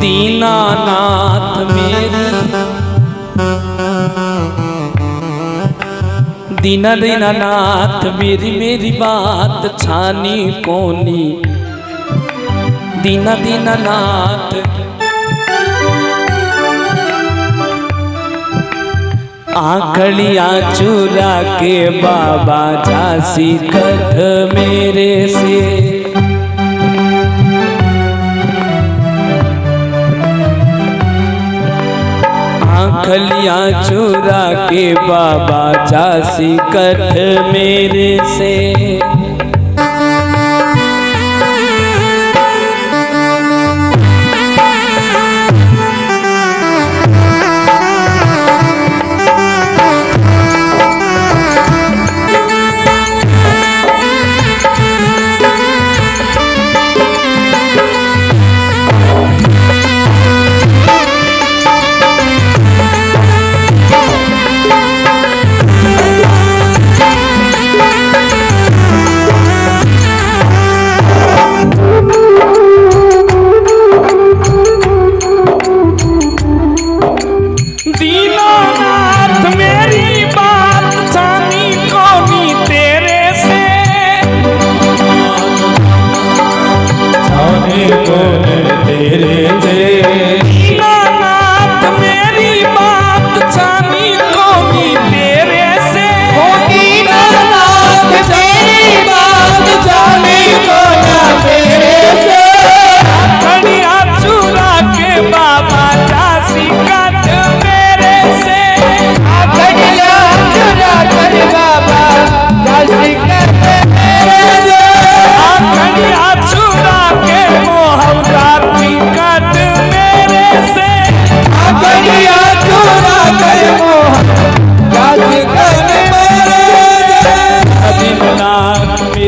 दीनानाथ मेरी दीनानाथ मेरी बात छानी कोनी दीनानाथ आंखड़ियाँ चुरा के बाबा झांसी कठ मेरे से आंखड़ियाँ चुरा के बाबा झांसी कठ मेरे से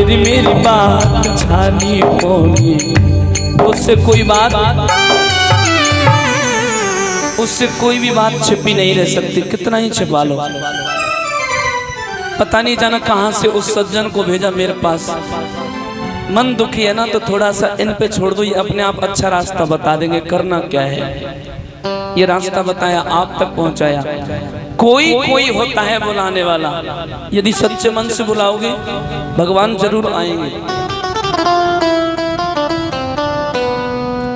मेरी बात छानी होगी उससे कोई भी बात छिपी नहीं रह सकती। कितना ही छिपा लो, पता नहीं जाना कहां से उस सज्जन को भेजा मेरे पास। मन दुखी है ना तो थोड़ा सा इन पे छोड़ दो, ये अपने आप अच्छा रास्ता बता देंगे। करना क्या है, ये रास्ता बताया, आप तक पहुंचाया। कोई कोई होता है बुलाने वाला, यदि सच्चे मन से बुलाओगे भगवान जरूर आएंगे।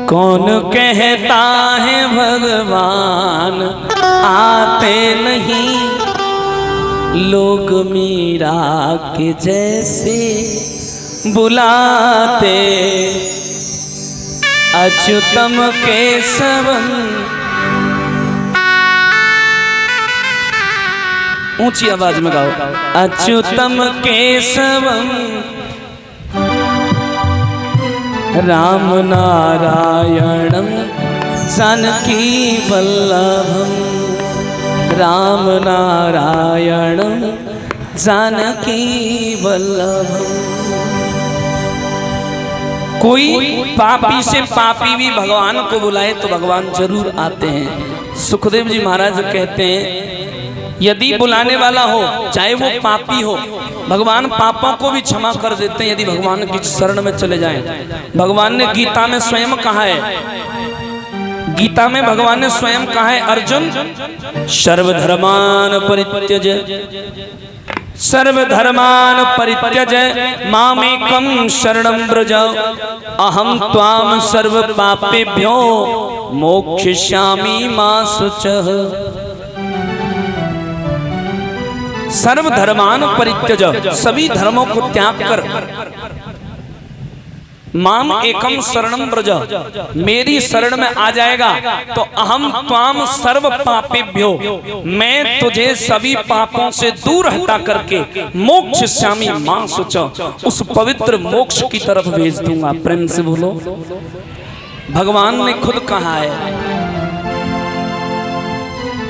कौन कहता है भगवान आते नहीं, लोग मीरा के जैसे बुलाते। अच्युतम केशवम, ऊंची आवाज में गाओ। अच्युतम केशवम राम नारायणम जानकी वल्लभम, राम नारायणम जानकी वल्लभम। कोई पापी से पापी भी भगवान को बुलाए तो भगवान जरूर आते हैं। सुखदेव जी महाराज कहते हैं यदि बुलाने वाला हो चाहे वो पापी हो, भगवान पापों को भी क्षमा कर देते हैं यदि भगवान की शरण में चले जाएं। भगवान ने गीता में स्वयं कहा है, गीता में भगवान ने स्वयं कहा है, अर्जुन सर्वधर्मान परित्यज सर्वधर्मान परित्यज मामेकं शरणं व्रज अहं त्वां सर्व पापेभ्यो मोक्षयिष्यामि मा शुचः। सर्वधर्मान परित्यज, सभी धर्मों को त्याग कर माम एकम शरणम व्रज, मेरी शरण में आ जाएगा तो अहम त्वाम सर्व पापेभ्यो, मैं तुझे सभी पापों से दूर हटा करके मोक्षयिष्यामि मा शुचः, उस पवित्र मोक्ष की तरफ भेज दूंगा। प्रेम से बोलो। भगवान ने खुद कहा है,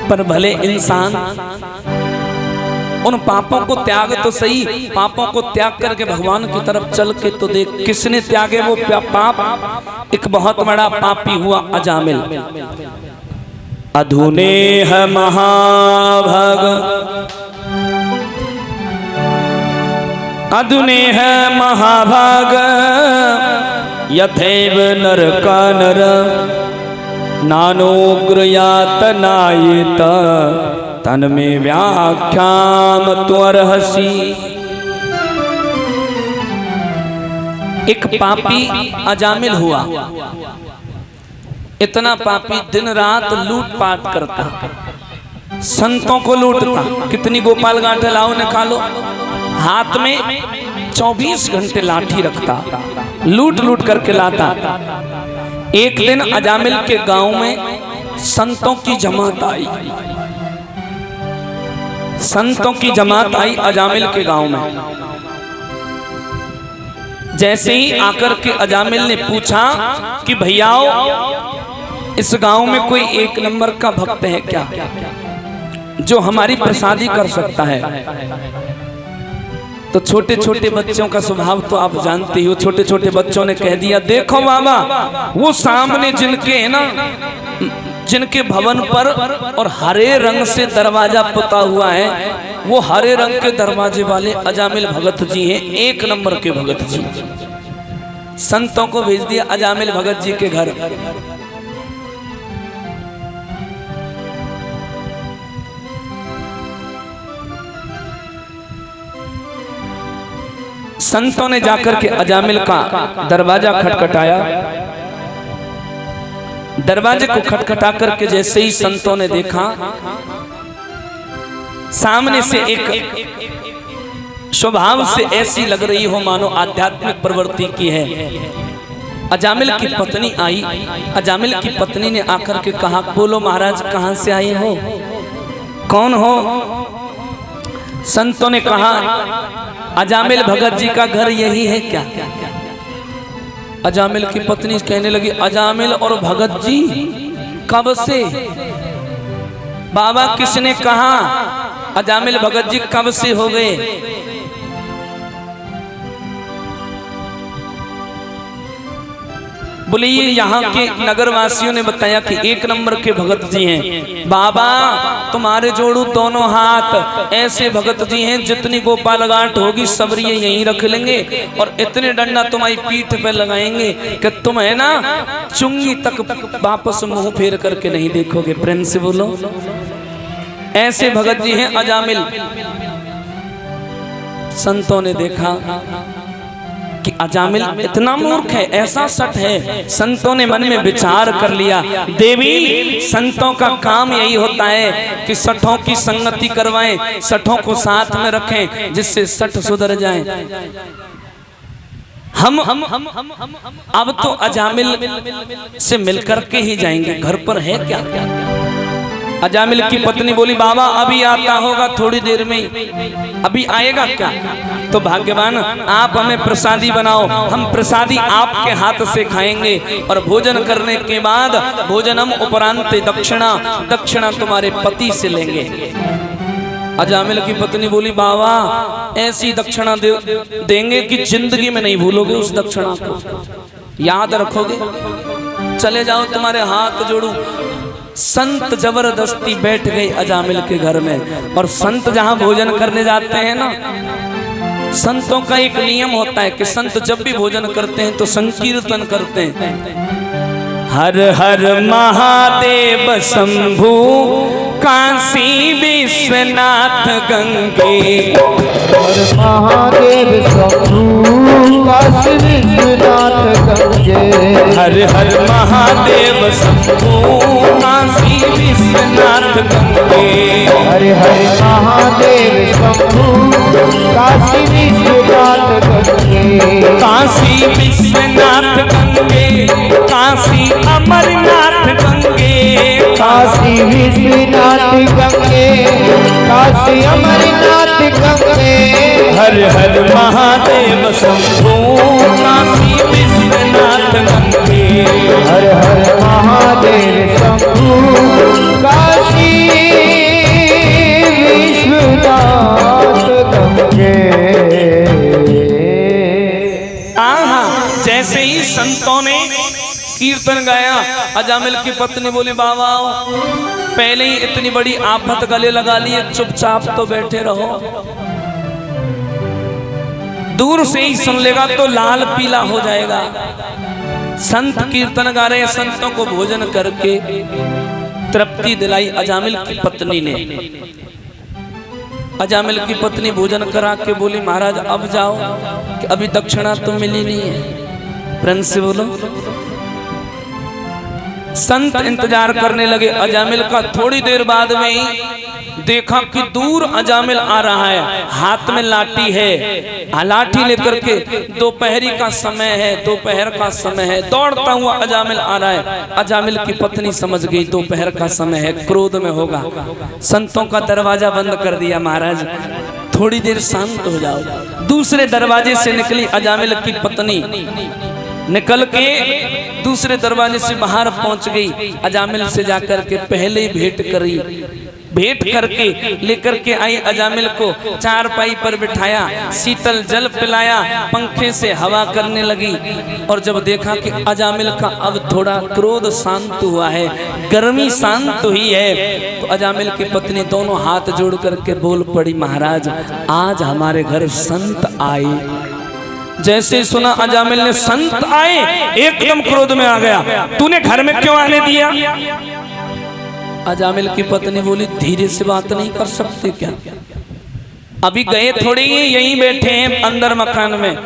पर भले इंसान उन पापों को त्याग तो सही, पापों को त्याग करके भगवान की तरफ चल के तो देख। किसने त्यागे वो पाप? एक बहुत बड़ा पापी हुआ अजामिल। अधुनेह महाभाग अधुनेह महाभाग यथैव नरका नर नानोग्रयातनायेत तन में व्याख्याम त्वरहसी। एक पापी अजामिल हुआ, इतना पापी दिन रात लूटपाट करता, संतों को लूटता। कितनी गोपाल गांठ लाओ निकालो, हाथ में 24 घंटे लाठी रखता, लूट लूट करके लाता। एक दिन अजामिल के गांव में संतों की जमात आई, संतों की जमात आई अजामिल के गांव में। जैसे ही आकर के अजामिल ने पूछा कि भैयाओ इस गांव में कोई एक नंबर का भक्त है क्या जो हमारी प्रसादी कर सकता है? तो छोटे छोटे बच्चों का स्वभाव तो आप जानते ही हो। छोटे छोटे बच्चों ने कह दिया, देखो बाबा वो सामने जिनके है ना, जिनके भवन पर और हरे रंग से दरवाजा पुता हुआ है, वो हरे रंग के दरवाजे वाले अजामिल भगत जी हैं, एक नंबर के भगत जी। संतों को भेज दिया अजामिल भगत जी के घर। संतों ने जाकर के अजामिल का दरवाजा खटखटाया। दरवाजे को खटखटा करके जैसे ही संतों ने देखा, सामने से एक स्वभाव से ऐसी लग रही हो मानो आध्यात्मिक प्रवृत्ति की है, अजामिल की पत्नी आई। अजामिल की पत्नी ने आकर के कहा, बोलो महाराज कहां से आए हो, कौन हो? संतों ने कहा, अजामिल भगत जी का घर यही है क्या? अजामिल की पत्नी कहने लगी, अजामिल और भगत जी कब से? बाबा किसने कहा अजामिल भगत जी कब से हो गए? बोले ये यहाँ के नगर वासियों ने बताया कि एक नंबर के भगत जी हैं। बाबा तुम्हारे जोड़ू दोनों हाथ, ऐसे भगत जी हैं जितनी गोपाल गांठ होगी सबरी यहीं रख लेंगे और इतने डंडा तुम्हारी पीठ पे लगाएंगे कि तुम है ना चुंगी तक वापस मुंह फेर करके नहीं देखोगे। प्रेम से बोलो, ऐसे भगत जी हैं अजामिल। संतों ने देखा कि अजामिल इतना मूर्ख है, ऐसा सठ है। संतों ने मन में विचार कर लिया, देवी संतों का काम यही होता है कि सठों की संगति करवाएं, सठों को साथ में रखें जिससे सठ सुधर जाएं। हम अब तो अजामिल से मिलकर के ही जाएंगे, घर पर है क्या? अजामिल की पत्नी बोली, बाबा अभी आता होगा थोड़ी देर में, अभी आएगा क्या? तो भाग्यवान आप हमें प्रसादी बनाओ, हम प्रसादी आपके हाथ से खाएंगे और भोजन करने के बाद भोजनम उपरांत दक्षिणा तुम्हारे पति से लेंगे। अजामिल की पत्नी बोली, बाबा ऐसी दक्षिणा देंगे कि जिंदगी में नहीं भूलोगे उस दक्षिणा को, याद रखोगे। चले जाओ तुम्हारे हाथ जोड़ू। संत जबरदस्ती बैठ गए अजामिल के घर में। और संत जहां भोजन करने जाते हैं ना, संतों का एक नियम होता है कि संत जब भी भोजन करते हैं तो संकीर्तन करते हैं, हर हर महादेव शंभु काशी विश्वनाथ गंगे। हर महादेव शंभु काशी विश्वनाथ गंगे। हर हर महादेव शंभु काशी विश्वनाथ गंगे। हर हर महादेव शंभु काशी विश्वनाथ गंगे। काशी विश्वनाथ गंगे, काशी अमरनाथ गंगे। काशी विश्वनाथ गंगे, काशी अमरनाथ गंगे। हर हर महादेव शंभु काशी विश्वनाथ गंगे। हर हर महादेव शंभु काशी विश्वनाथ गंगे। जैसे ही संतों ने कीर्तन गाया, अजामिल की पत्नी बोली, बाबा पहले ही इतनी बड़ी आफत गले लगा ली है, चुपचाप तो बैठे रहो। दूर से ही सुन लेगा तो लाल पीला हो जाएगा। संत कीर्तन गा रहे, संतों को भोजन करके तृप्ति दिलाई अजामिल की पत्नी ने। अजामिल की पत्नी भोजन करा के बोली महाराज अब जाओ, कि अभी दक्षिणा तो मिली नहीं है। प्रेम से बोलो। संत इंतजार करने लगे अजामिल का। थोड़ी देर बाद में ही देखा कि दूर अजामिल आ रहा है, हाथ में लाठी है। लाठी लेकर के, दोपहरी का समय है, दोपहर का समय है, दौड़ता हुआ अजामिल आ रहा है। अजामिल की पत्नी समझ गई दोपहर का समय है, क्रोध में होगा। संतों का दरवाजा बंद कर दिया, महाराज थोड़ी देर शांत हो जाओ। दूसरे दरवाजे से निकली अजामिल की पत्नी, निकल के दूसरे दरवाजे से बाहर पहुंच गई। अजामिल से जाकर के पहले ही भेंट करी, भेंट करके लेकर के आई। अजामिल को चारपाई पर बिठाया, शीतल जल पिलाया, पंखे से हवा करने लगी। और जब देखा कि अजामिल का अब थोड़ा क्रोध शांत हुआ है, गर्मी शांत हुई है, तो अजामिल की पत्नी दोनों हाथ जोड़ करके बोल पड़ी महाराज आज हमारे घर संत आए। जैसे सुना अजामिल ने संत आए, एकदम क्रोध में आ गया, तूने घर में क्यों आने दिया? अजामिल की पत्नी बोली धीरे से बात नहीं कर सकते क्या? अभी गए थोड़ी, यहीं बैठे हैं अंदर मकान में।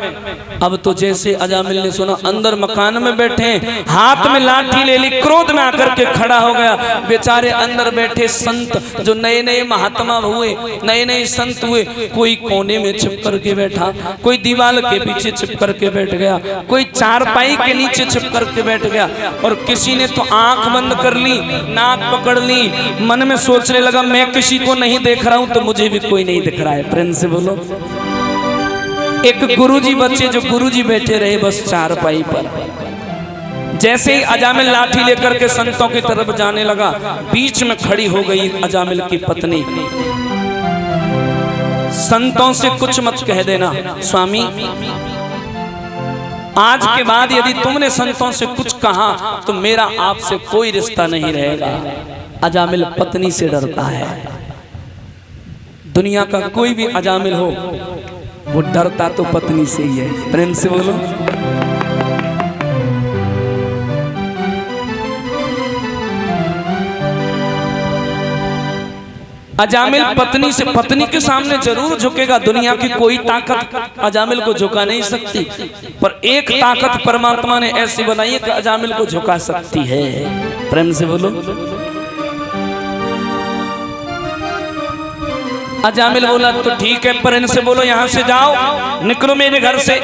अब तो जैसे अजामिल ने सुना अंदर मकान में बैठे हैं, हाथ में लाठी ले ली, क्रोध में आकर के खड़ा हो गया। बेचारे अंदर बैठे संत जो नए नए महात्मा हुए, नए नए संत हुए, कोई कोने में छिप करके बैठा, कोई दीवार के पीछे छिप करके बैठ गया, कोई चारपाई के नीचे छिप करके बैठ गया, और किसी ने तो आंख बंद कर ली, नाक पकड़ ली, मन में सोचने लगा मैं किसी को नहीं देख रहा हूं तो मुझे भी कोई नहीं दिख रहा है। प्रेम से बोलो। एक गुरुजी बच्चे जो गुरुजी बैठे रहे बस चारपाई पर। जैसे ही अजामिल लाठी लेकर के संतों की तरफ जाने लगा, बीच में खड़ी हो गई अजामिल की पत्नी। संतों से कुछ मत कह देना स्वामी, आज के बाद यदि तुमने संतों से कुछ कहा तो मेरा आपसे कोई रिश्ता नहीं रहेगा। अजामिल पत्नी से डरता है। दुनिया का कोई भी अजामिल हो वो डरता तो पत्नी से ही है। प्रेम से बोलो। अजामिल पत्नी से, पत्नी के सामने जरूर झुकेगा। दुनिया की कोई ताकत अजामिल को झुका नहीं सकती, पर एक ताकत परमात्मा ने ऐसी बनाई है कि अजामिल को झुका सकती है। प्रेम से बोलो। अजामिल बोला तो ठीक है, पर इनसे बोलो यहां से जाओ, निकलो मेरे घर से।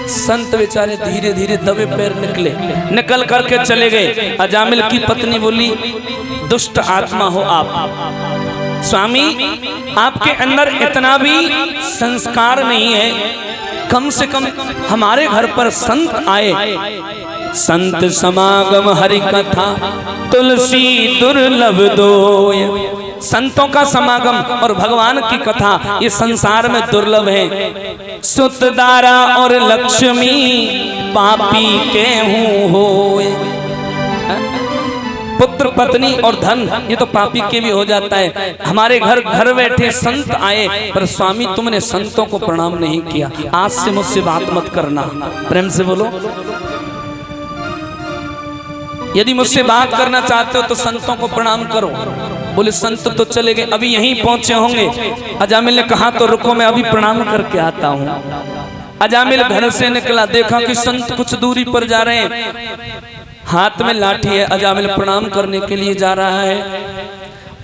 संत बेचारे धीरे धीरे दबे पैर निकले, निकल करके चले गए। अजामिल की पत्नी बोली दुष्ट आत्मा हो आप स्वामी, आपके अंदर इतना भी संस्कार नहीं है, कम से कम हमारे घर पर संत आए, संत समागम हरि कथा तुलसी दुर्लभ दोय। संतों का समागम और भगवान की कथा ये संसार में दुर्लभ है। सुतदारा और लक्ष्मी पापी के होए। पुत्र पत्नी और धन ये तो पापी के भी हो जाता है। हमारे घर बैठे संत आए, पर स्वामी तुमने संतों को प्रणाम नहीं किया, आज से मुझसे बात मत करना। प्रेम से बोलो। यदि मुझसे बात करना चाहते हो तो संतों को प्रणाम करो। बोले संत तो चले गए, अभी यहीं पहुंचे होंगे। अजामिल ने कहा तो रुको मैं अभी प्रणाम करके आता हूं। अजामिल घर से निकला, देखा कि संत कुछ दूरी पर जा रहे हैं, हाथ में लाठी है। अजामिल प्रणाम करने के लिए जा रहा है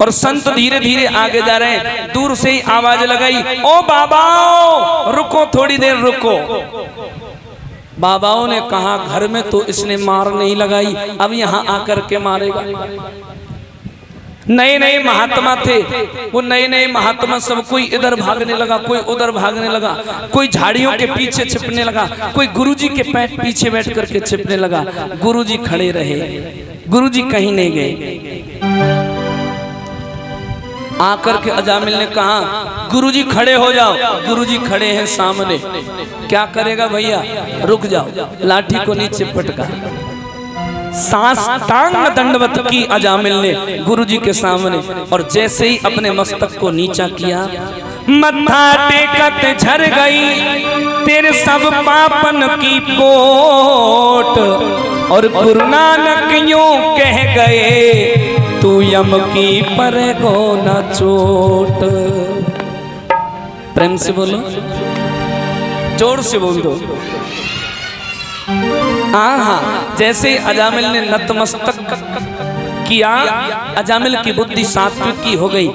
और संत धीरे धीरे आगे जा रहे हैं। दूर से ही आवाज लगाई, ओ बाबाओ रुको, थोड़ी देर रुको। बाबाओं ने कहा घर में तो इसने मार नहीं लगाई, अब यहाँ आकर के मारेगा। नए नए महात्मा थे, वो नए नए महात्मा सब कोई इधर भागने लगा, कोई उधर भागने लगा, कोई झाड़ियों के पीछे छिपने लगा, कोई गुरुजी के पीछे बैठ करके छिपने लगा। गुरुजी खड़े रहे, गुरुजी कहीं नहीं गए। आकर के अजामिल ने कहा गुरुजी खड़े हो जाओ। गुरुजी खड़े हैं सामने। क्या करेगा भैया, रुक जाओ। लाठी को नीचे पटका, साष्टांग दंडवत की अजामिल ने गुरुजी के सामने, और जैसे ही अपने मस्तक को नीचा किया, मत्था टेकत झर गई ते तेरे सब पापन की पोट। और गुरु नानक यूं कह गए, तू यम की परेगो न चोट। प्रेम से बोलो, जोर से बोल दो। हाँ, जैसे अजामिल ने नतमस्तक किया, अजामिल की बुद्धि सात्विक की हो गई,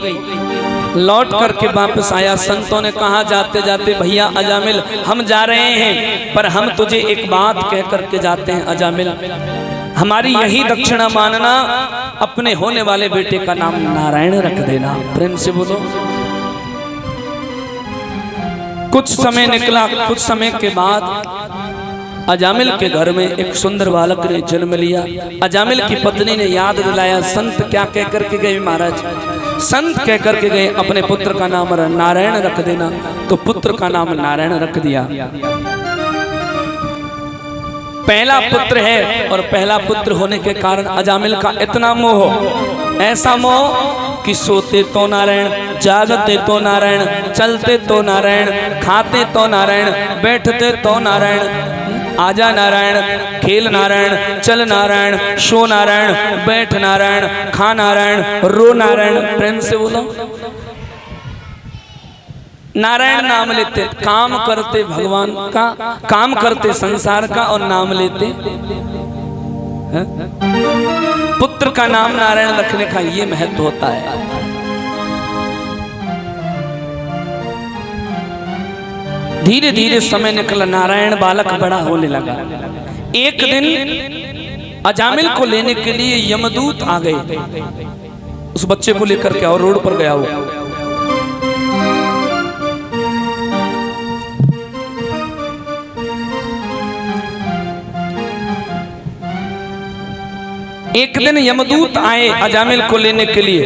लौट करके वापस आया। संतों ने कहा जाते जाते, भैया अजामिल हम जा रहे हैं, पर हम तुझे एक बात कह करके जाते हैं अजामिल, हमारी यही दक्षिणा मानना, अपने होने वाले बेटे का नाम नारायण रख देना। प्रेम से बोलो। कुछ समय निकला, कुछ समय के बाद अजामिल के घर में एक सुंदर बालक ने जन्म लिया। अजामिल की पत्नी ने याद दिलाया, संत क्या कह करके गए महाराज? संत कह करके गए अपने पुत्र का नाम नारायण रख देना। तो पुत्र का नाम नारायण रख दिया। पहला पुत्र है, और पहला पुत्र होने के कारण अजामिल का इतना मोह, ऐसा मोह कि सोते तो नारायण, जागते तो नारायण, चलते तो नारायण, खाते तो नारायण, बैठते तो नारायण, आजा नारायण, खेल नारायण, चल नारायण, सो नारायण, बैठ नारायण, खा नारायण, रो नारायण। प्रेम से बोलो। नारायण नाम लेते, काम करते भगवान का, काम करते संसार का, और नाम लेते है? पुत्र का नाम नारायण रखने का ये महत्व होता है। धीरे धीरे समय निकला, नारायण बालक बड़ा होने लगा। एक दिन अजामिल को लेने के लिए यमदूत आ गए। उस बच्चे को लेकर के और रोड पर गया वो। एक दिन यमदूत आए अजामिल को लेने के लिए।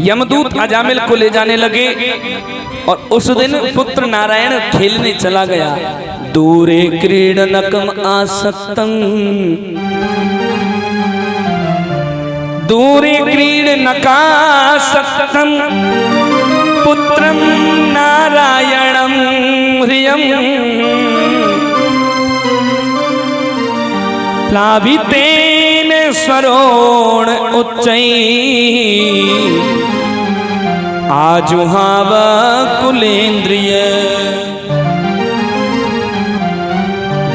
यमदूत अजामिल को ले जाने लगे, और उस दिन पुत्र नारायण खेलने चला गया। दूरे क्रीडनकम आसक्तं, दूरे क्रीडनकासक्तं, पुत्रं नारायणं ह्रियम् प्लावितेन स्वरोण उच्चैः आजुहाव कुलेन्द्रिय।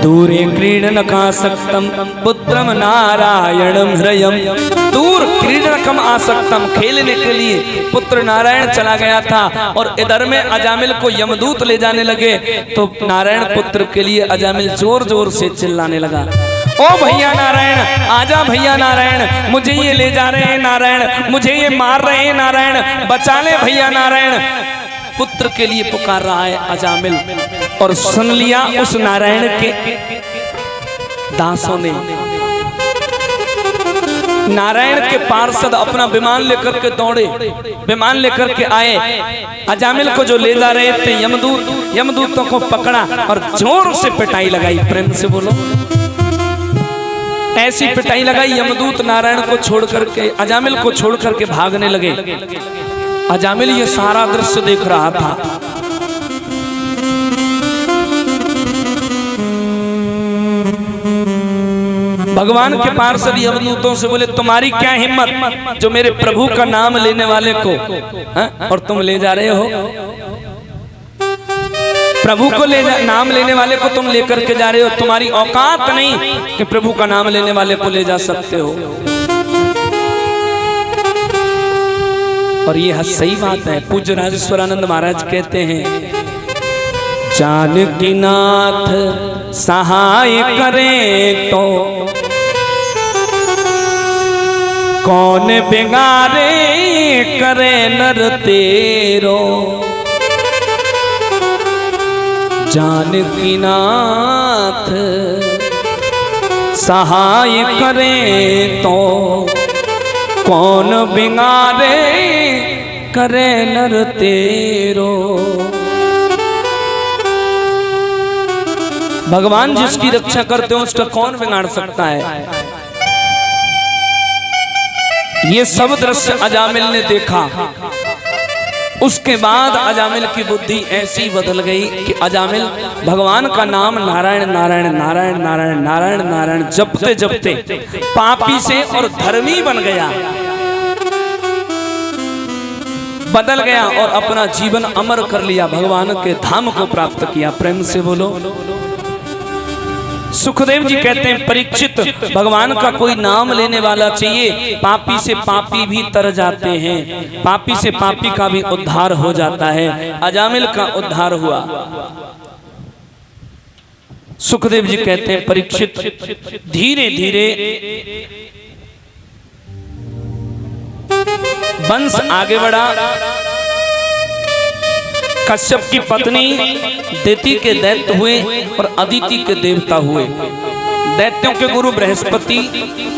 दूरे क्रीडनकासक्तं पुत्रम नारायणं ह्रियम्। दूर क्रीडनकम आसक्तम, खेलने के लिए पुत्र नारायण चला गया था, और इधर में अजामिल को यमदूत ले जाने लगे। तो नारायण पुत्र के लिए अजामिल जोर जोर से चिल्लाने लगा, ओ भैया नारायण, आजा भैया नारायण, मुझे ये ले जा रहे हैं नारायण, मुझे ये मार रहे हैं नारायण, बचा ले भैया नारायण। पुत्र के लिए पुकार रहा है अजामिल। और सुन लिया उस नारायण के दासों ने। नारायण के पार्षद अपना विमान लेकर के दौड़े, विमान लेकर के आए। अजामिल को जो ले जा रहे थे यमदूतों को पकड़ा और जोर से पिटाई लगाई। प्रेम से बोलो। ऐसी पिटाई लगाई, यमदूत नारायण को छोड़ करके, अजामिल को छोड़ करके भागने लगे। अजामिल ये सारा दृश्य देख रहा था। भगवान के पार्षद यमदूतों से बोले, तुम्हारी क्या हिम्मत जो मेरे प्रभु का नाम लेने वाले को और तुम ले जा रहे हो? प्रभु को नाम लेने वाले को तुम लेकर के जा रहे हो, तुम्हारी औकात नहीं कि प्रभु का नाम लेने वाले को ले जा सकते हो। और ये सही बात है। पूज्य राजेश्वरानंद महाराज कहते हैं, जानकीनाथ सहाय करे तो कौन बिगाड़े करे नर तेरो। जानकीनाथ सहाय करे तो कौन बिगाड़े करे नर तेरो। भगवान जिसकी रक्षा करते हो उसका कौन बिगाड़ सकता है। ये सब दृश्य अजामिल ने देखा। उसके बाद अजामिल की बुद्धि ऐसी बदल गई कि अजामिल भगवान का नाम नारायण नारायण नारायण नारायण नारायण नारायण जपते जपते पापी से और धर्मी बन गया, बदल गया और अपना जीवन अमर कर लिया, भगवान के धाम को प्राप्त किया। प्रेम से बोलो। सुखदेव जी कहते हैं परीक्षित, भगवान का कोई नाम लेने वाला चाहिए, पापी से पापी भी तर जाते हैं, पापी से पापी का भी उद्धार हो जाता है। अजामिल का उद्धार हुआ। सुखदेव जी कहते हैं परीक्षित, धीरे धीरे वंश आगे बढ़ा। कश्यप की पत्नी दिति के दैत्य हुए और अदिति के देवता हुए। दैत्यों के गुरु बृहस्पति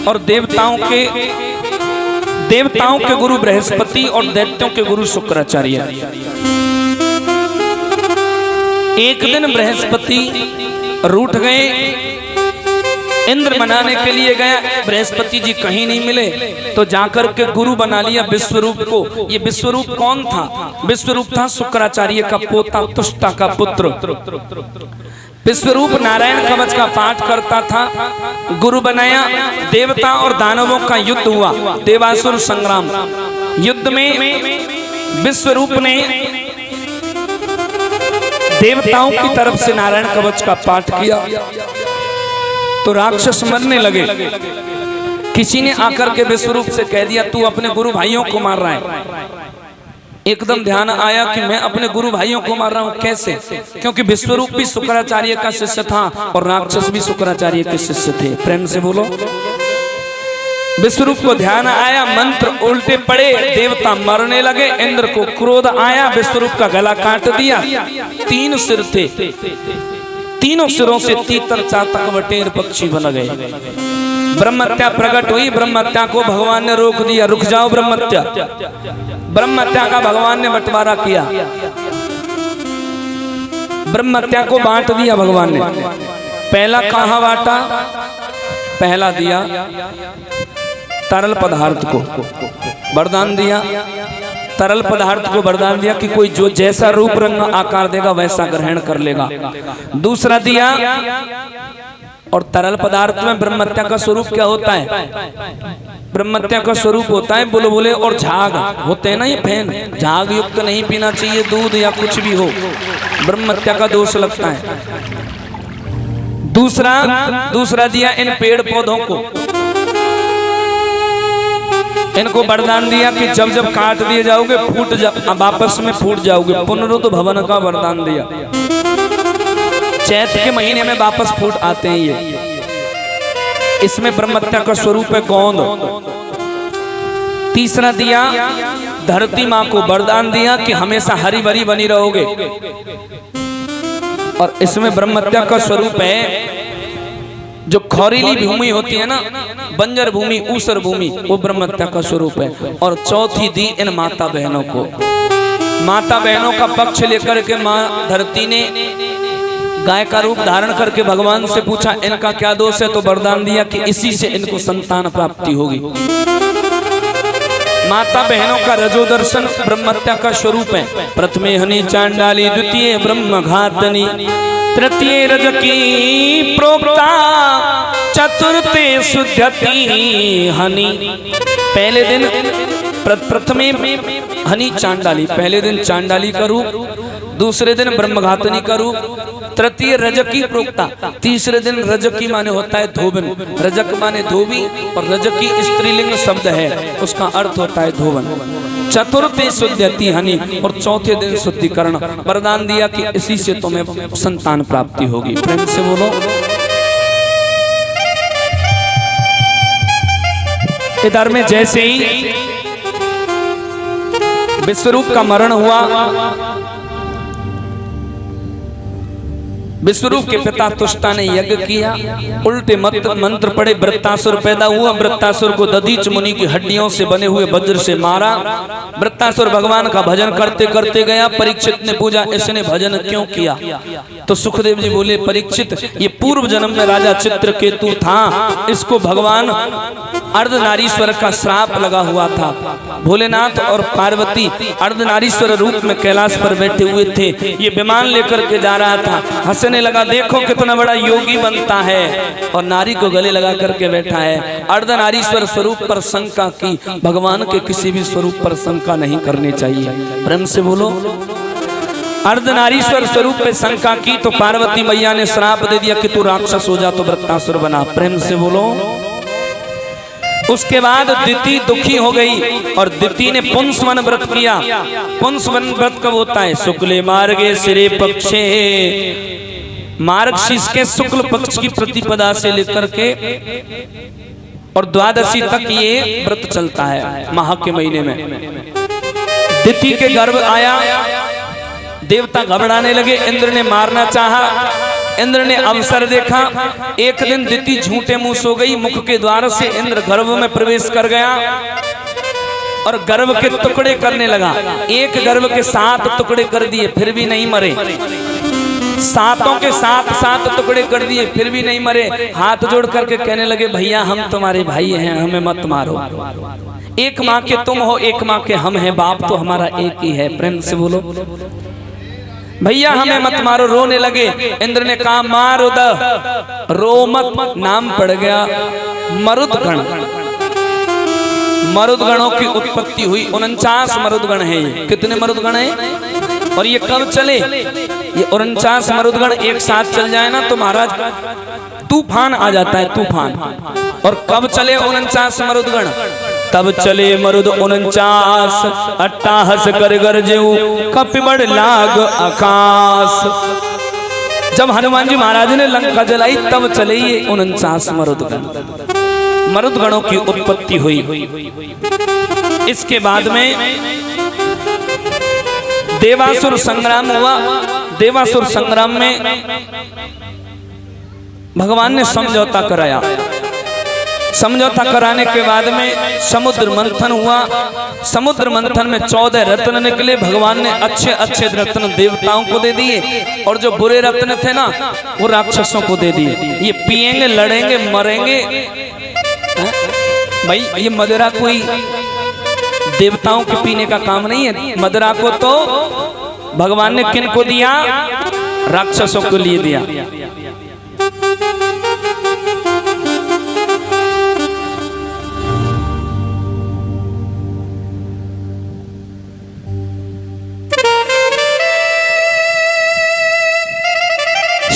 और देवताओं के गुरु बृहस्पति और दैत्यों के गुरु शुक्राचार्य। एक दिन बृहस्पति रूठ गए, इंद्र बनाने के लिए गया, बृहस्पति जी कहीं नहीं मिले तो जाकर के गुरु बना लिया विश्वरूप को। ये विश्वरूप कौन था? विश्वरूप था शुक्राचार्य का पोता, तुष्टा का पुत्र। विश्वरूप नारायण कवच का पाठ करता था, गुरु बनाया। देवता और दानवों का युद्ध हुआ, देवासुर संग्राम। युद्ध में विश्वरूप ने देवताओं की तरफ से नारायण कवच का पाठ किया तो राक्षस मरने लगे। किसी ने आकर के विश्वरूप से कह दिया तू अपने गुरु भाइयों को मार रहा है। एकदम ध्यान आया कि मैं अपने गुरु भाइयों को मार रहा हूं, कैसे? क्योंकि विश्वरूप भी शुक्राचार्य का शिष्य था और राक्षस भी शुक्राचार्य के शिष्य थे। प्रेम से बोलो। विश्वरूप को ध्यान आया, मंत्र उल्टे पड़े, देवता मरने लगे। इंद्र को क्रोध आया, विश्वरूप का गला काट दिया। 3 सिर थे, तीनों सिरों से तीतर चातक बटेर पक्षी बन गए। ब्रह्महत्या प्रकट हुई, ब्रह्महत्या को भगवान ने रोक दिया, रुक जाओ ब्रह्महत्या। ब्रह्महत्या का भगवान ने बंटवारा किया, ब्रह्महत्या को बांट दिया भगवान ने। पहला कहां बांटा? पहला दिया तरल पदार्थ को वरदान दिया, तरल पदार्थ को वरदान दिया कि कोई जो जैसा रूप रंग आकार देगा वैसा ग्रहण कर लेगा। दूसरा दिया, और तरल पदार्थ में ब्रह्महत्या का स्वरूप क्या होता है? ब्रह्महत्या का स्वरूप होता है बुलबुले और झाग होते हैं ना, ये फैन। झाग युक्त नहीं पीना चाहिए, दूध या कुछ भी हो, ब्रह्महत्या का दोष लगता है। दूसरा दिया इन पेड़ पौधों को, इनको वरदान दिया कि जब जब काट दिए जाओगे वापस में फूट जाओगे। पुनरुद्ध भवन का वरदान दिया, चैत के महीने में वापस फूट आते हैं ये। इसमें ब्रह्महत्या का स्वरूप है गोंद। तीसरा दिया, धरती माँ को वरदान दिया कि हमेशा हरी भरी बनी रहोगे। और इसमें ब्रह्महत्या का स्वरूप है जो खौरीली भूमि होती है ना, बंजर भूमि, ऊसर भूमि, वो ब्रह्महत्या का स्वरूप है। और चौथी दी इन माता बहनों को, माता बहनों का पक्ष लेकर के माँ धरती ने गाय का रूप धारण करके भगवान से पूछा इनका क्या दोष है, तो वरदान दिया कि इसी से इनको संतान प्राप्ति होगी। माता बहनों का रजोदर्शन ब्रह्महत्या का स्वरूप है। प्रथमे हनि चांडाली, द्वितीय ब्रह्म घातनी, तृतीय रजकी प्रोक्ता, चतुर्थे शुद्धति हनि। पहले दिन प्रथमे हनि चांडाली, पहले दिन चांडाली का रूप, दूसरे दिन ब्रह्मघातनी का रूप, तृतीय रजकी प्रोक्ता, तीसरे दिन रजकी माने होता है धोबन। रजक माने धोबी और रजकी स्त्रीलिंग शब्द है, उसका अर्थ होता है धोबन। चतुर्थे शुद्धति हनि, और चौथे दिन शुद्धिकरण। वरदान दिया कि इसी से तुम्हें संतान प्राप्ति होगी। प्रेम से बोलो। इधर में जैसे ही विश्वरूप का मरण हुआ, विश्वरूप के पिता तुष्टा ने यज्ञ किया, उल्टे मंत्र पड़े, वृत्तासुर पैदा हुआ। वृत्तासुर को दधीच मुनि की हड्डियों से बने हुए वज्र से मारा। वृत्तासुर भगवान का भजन करते करते गया। परीक्षित ने पूछा इसने भजन क्यों किया? तो सुखदेव जी बोले परीक्षित ये पूर्व जन्म में राजा चित्रकेतु था, इसको भगवान अर्धनारीश्वर का श्राप लगा हुआ था। भोलेनाथ और पार्वती अर्धनारीश्वर रूप में कैलाश पर बैठे हुए थे। ये विमान लेकर के जा रहा था, हंसने लगा, देखो कितना बड़ा योगी बनता है, और नारी को गले लगा करके बैठा है। अर्धनारीश्वर स्वरूप पर शंका की, भगवान के किसी भी स्वरूप पर शंका नहीं करनी चाहिए। प्रेम से बोलो। अर्धनारीश्वर स्वरूप पे शंका की तो पार्वती मैया ने श्राप दे दिया कि तू राक्षस हो जा, तो वृत्तासुर बना। प्रेम से बोलो। उसके बाद दिति दुखी हो गई और दिति ने पुंसवन व्रत किया। पुंसवन व्रत कब होता है? शुक्ले मार्गे सिरे पक्षे, मार्गशीर्ष के शुक्ल पक्ष की प्रतिपदा से लेकर के और द्वादशी तक ये व्रत चलता है माह के महीने में। दिति के गर्भ आया, देवता घबराने लगे, इंद्र ने मारना चाहा। इंद्र ने अवसर देखा। एक दिन दिति झूठे मुंह सो गई। मुख के द्वार से इंद्र गर्भ में प्रवेश कर गया और गर्भ के टुकड़े करने लगा। एक गर्भ के 7 टुकड़े कर दिए, फिर भी नहीं मरे। 7 के 7 टुकड़े कर दिए, फिर भी नहीं मरे। हाथ जोड़ करके कहने लगे भैया हम तुम्हारे भाई हैं, हमें मत मारो। एक माँ के तुम हो, एक माँ के हम हैं, बाप तो हमारा एक ही है। प्रेम से बोलो। भैया हमें मत मारो। रोने लगे। इंद्र ने कहा मारो द, रो मत। नाम पड़ गया मरुदगण। मरुदगणों की उत्पत्ति हुई। 49 मरुदगण है। ये कितने मरुदगण हैं? और ये कब चले? ये 49 मरुदगण एक साथ चल जाए ना तो महाराज तूफान आ जाता है, तूफान। और कब चले 49 मरुदगण? तब चले मरुद 49, अट्टाहस कर गरजेऊ, कपिबड़ लाग आकाश। जब हनुमान जी महाराज ने लंका जलाई तब चले ये 49 मरुदगण। मरुदगणों की उत्पत्ति हुई। इसके बाद में देवासुर संग्राम हुआ। देवासुर संग्राम में भगवान ने समझौता कराया। समझौता कराने के बाद में समुद्र मंथन हुआ। समुद्र मंथन में 14 रत्न निकले। भगवान ने अच्छे अच्छे रत्न देवताओं को दे दिए और जो बुरे रत्न थे ना वो राक्षसों को दे दिए। ये पिएंगे, लड़ेंगे, मरेंगे। भाई ये मदिरा कोई देवताओं के पीने का काम नहीं है। मदिरा को तो भगवान ने किन को दिया? राक्षसों को लिए दिया।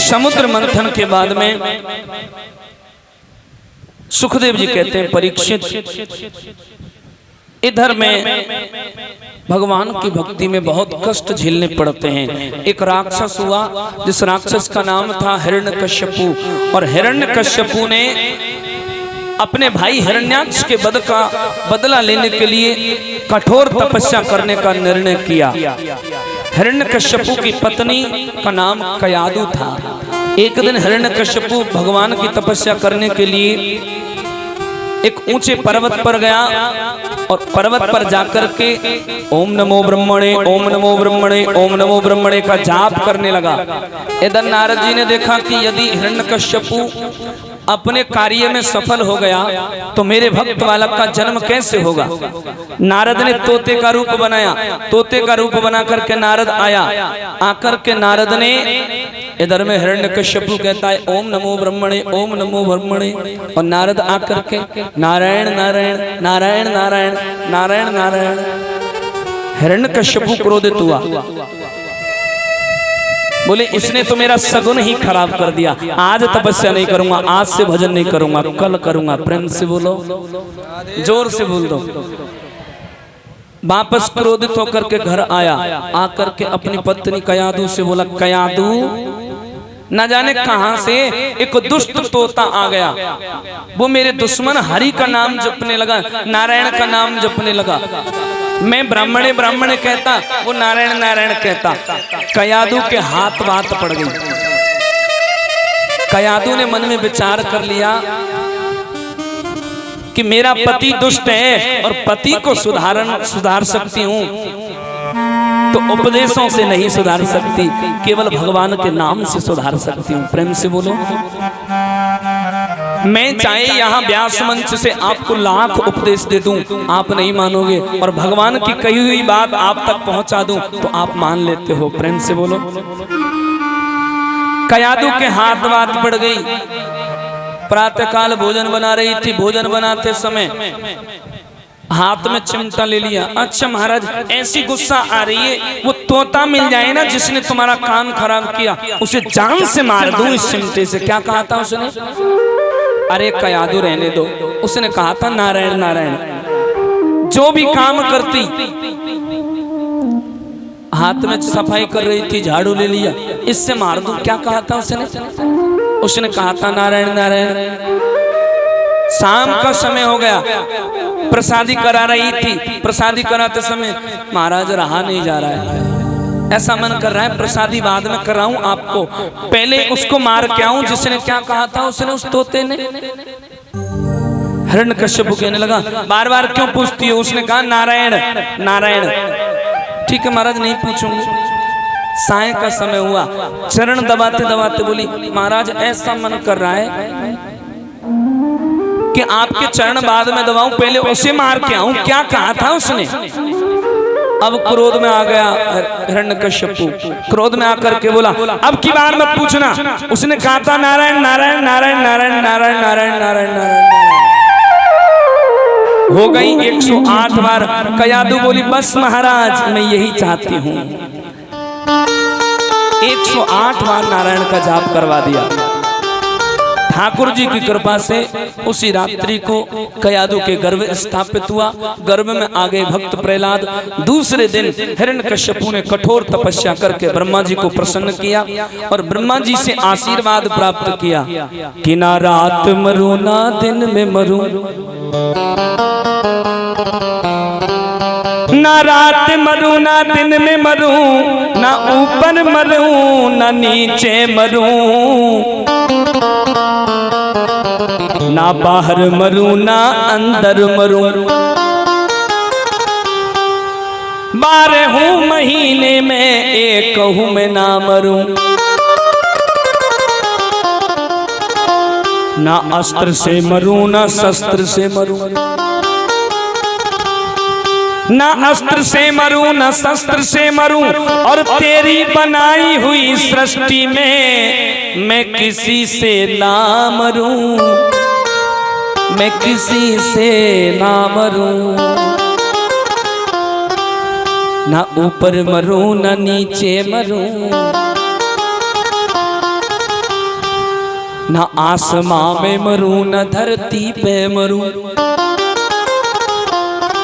समुद्र मंथन के बाद में सुखदेव जी कहते हैं परीक्षित इधर में भगवान की भक्ति में बहुत कष्ट झेलने पड़ते हैं। एक राक्षस हुआ जिस राक्षस का नाम था हिरण्यकश्यपु, और हिरण्यकश्यपु ने अपने भाई हिरण्याक्ष के वध का बदला लेने के लिए कठोर तपस्या करने का निर्णय किया। हिरण्यकश्यपु की पत्नी का नाम कयादु था। एक दिन हिरण्यकश्यपु भगवान की तपस्या करने के लिए एक ऊंचे पर्वत पर गया और पर्वत पर जाकर के ओम नमो ब्रह्मणे, ओम नमो ब्रह्मणे, ओम नमो ब्रह्मणे का जाप करने लगा। इधर नारद जी ने देखा कि यदि हिरण्यकश्यपु अपने कार्य में सफल हो गया तो मेरे भक्त बालक का जन्म कैसे होगा। नारद ने तोते का रूप बनाया। तोते का रूप बना करके नारद आया। आकर के नारद ने इधर में हिरण्यकश्यपु कहता है ओम नमो ब्रह्मणे, ओम नमो ब्रह्मणे, और नारद आकर के नारायण नारायण नारायण नारायण नारायण नारायण। हिरण्यकश्यपु क्रोधित हुआ, बोले इसने तो मेरा सगुन ही खराब कर दिया। आज तपस्या नहीं करूंगा, आज से भजन नहीं करूंगा, कल करूंगा। प्रेम से बोलो, जोर से बोल दो। वापस क्रोधित होकर के घर आया। आकर के अपनी पत्नी कयादू से बोला कयादू न जाने कहां से एक दुष्ट तोता आ गया। वो मेरे दुश्मन हरि का नाम जपने लगा, नारायण का नाम जपने लगा। मैं ब्राह्मणे ब्राह्मणे कहता, वो नारायण नारायण कहता। कयादू के हाथ बात पड़ गई। कयादू ने मन में विचार कर लिया कि मेरा पति दुष्ट है और पति को सुधार सकती हूं तो उपदेशों से नहीं सुधार सकती, केवल भगवान के नाम से सुधार सकती हूं। प्रेम से बोलो। मैं चाहे यहाँ व्यास मंच से आपको लाख उपदेश दे दूं, आप नहीं मानोगे, और भगवान की कही हुई बात आप तक पहुंचा दूं तो आप मान लेते हो। प्रेम से बोलो। कयादू के हाथ बात पड़ गई। प्रातःकाल भोजन बना रही थी, भोजन बनाते समय हाथ में चिमटा ले लिया। अच्छा महाराज, ऐसी गुस्सा आ रही है, वो तोता मिल जाए ना जिसने तुम्हारा कान खराब किया, उसे जान से मार दूं इस चिमटे से। क्या कहा था उसने? अरे कयादू रहने दो। उसने कहा था नारायण नारायण, जो भी काम करती, हाथ में सफाई कर रही थी, झाड़ू ले लिया, इससे मार दूं। क्या कहा था उसने? उसने कहा था नारायण नारायण। शाम का समय हो गया, प्रसादी करा रही थी, प्रसादी कराते समय महाराज रहा नहीं जा रहा है, ऐसा मन कर रहा है प्रसादी बाद में कराऊं आपको, पहले उसको मार के आऊं जिसने क्या कहा था उसने, उस तोते ने। हिरण्यकश्यप कहने लगा बार बार क्यों पूछती हो? उसने कहा नारायण नारायण। ठीक है महाराज, नहीं पूछूंगी। साय का समय हुआ, चरण दबाते दबाते बोली महाराज ऐसा मन कर रहा है कि आपके चरण बाद में दबाऊं, पहले उसे मार के आऊं। क्या कहा था उसने? अब क्रोध में आ गया हिरण्यकश्यप, क्रोध में आकर के बोला अब की बार मत पूछना। उसने कहा था नारायण नारायण नारायण नारायण नारायण नारायण नारायण नारायण। हो गई 108 बार। कयादू बोली बस महाराज मैं यही चाहती हूं। 108 बार नारायण का जाप करवा दिया। ठाकुर जी की कृपा से उसी रात्रि को कयादू के गर्भ स्थापित हुआ। गर्भ में आ गए भक्त प्रहलाद। दूसरे दिन हिरण्यकश्यपु ने कठोर तपस्या करके ब्रह्मा जी को प्रसन्न किया और ब्रह्मा जी से आशीर्वाद प्राप्त किया कि ना रात मरूं ना दिन में मरूं, ना रात मरूं ना दिन में मरूं, ना ऊपर मरूं ना नीचे मरूं, ना बाहर मरूं ना अंदर मरूं, 12 महीने में एक में ना मरूं, ना अस्त्र से मरूं ना शस्त्र से मरूं, ना अस्त्र से मरूं ना शस्त्र से मरूं, और तेरी बनाई हुई सृष्टि में मैं किसी से ना मरूं, मैं किसी से ना मरूं, ना ऊपर मरूं ना नीचे मरूं, ना आसमां में मरूं ना धरती पे मरूं।